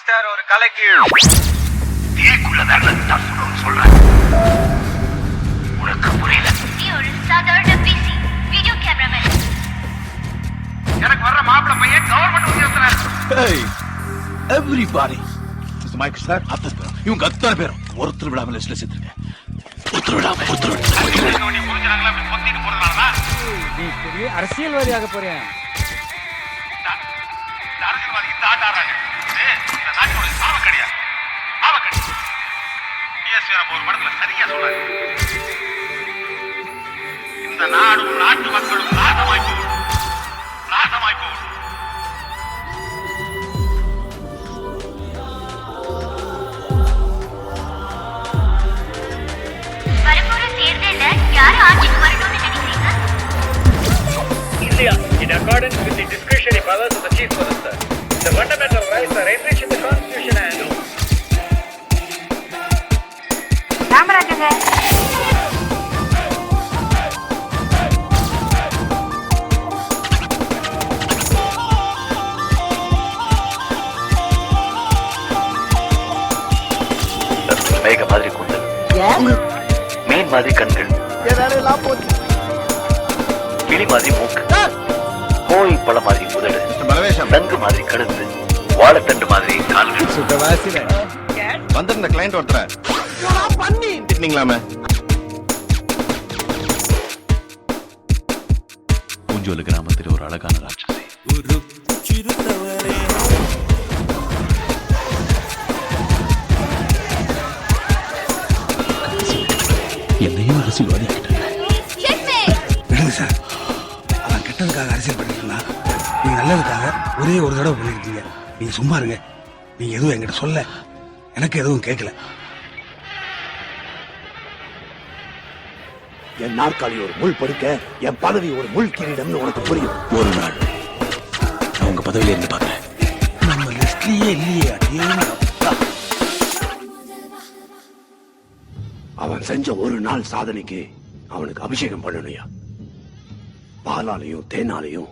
Master ஒரு கலைக்கு சொல்றேன். உனக்கு புரியல. நீ ஒரு சாதாரண பிசி வீடியோ கேமராமேன். எனக்கு வர்ற மாப்பிள்ளை பையன் government உத்தியோகஸ்தர். Hey, everybody. Mr. Mike sir, இவங்க அத்தனை பேரும் ஒருத்தர் விடாம லிஸ்ட்ல சேர்த்துருங்க. ஒருத்தர் விடாம. நீ புரிஞ்சாங்களா அப்படி பொத்திட்டு போறதுனாலதான் நீ பெரிய அரசியல்வாதியாக போறேன். இந்த அரசியல்வாதி இந்த ஆட்டாடுறாங்க. இந்த நாட்டோட சாவக்கடியா ஆவக்கடி. பிஎஸ்ஆர் ஒரு படத்துல சரியா சொல்றாரு. இந்த நாடும் நாட்டு மக்களும் நாசமாய் போகும். வரப்போற தேர்தல்ல யாரு ஆட்சிக்கு வரணும்னு நினைக்கிறீங்க? India, in accordance with the discretionary powers of the Chief Minister, the fundamental rights are enriched in the Constitution and ராமராஜங்க மேக மாதிரி கூந்தல், மீன் மாதிரி கண்கள், கிளி மாதிரி மூக்கு, கோழி பழ மாதிரி உதடு, நங்கு மாதிரி கழுத்து, வாழைத்தண்டு மாதிரி கால்கள். வந்திருந்த கிளைண்ட் ஒருத்தர திட்டினீங்களாமே. பூஞ்சோலு கிராமத்தில் ஒரு அழகான ராட்சசி. என்னையும் அரசியல்வாதி சார், அவன் கெட்டதுக்காக அரசியல் பண்ணிருக்கா, நீங்க நல்லதுக்காக ஒரே ஒரு தடவை பண்ணிருக்கீங்க. நீங்க சும்மா இருங்க. நீங்க எதுவும் என்கிட்ட சொல்ல, எனக்கு எதுவும் கேட்கல. என் நாற்காலி ஒரு முள் படுக்க, என் பதவி ஒரு முள் கிரீடம்னு உனக்கு புரியும். ஒரு நாள் நான் உங்க பதவியில இருந்து பாக்குறேன். நம்ம லிஸ்ட்லயே இல்லையே. அவன் செஞ்ச ஒரு நாள் சாதனைக்கு அவனுக்கு அபிஷேகம் பண்ணணுயா. பாலாலையும் தேனாலையும்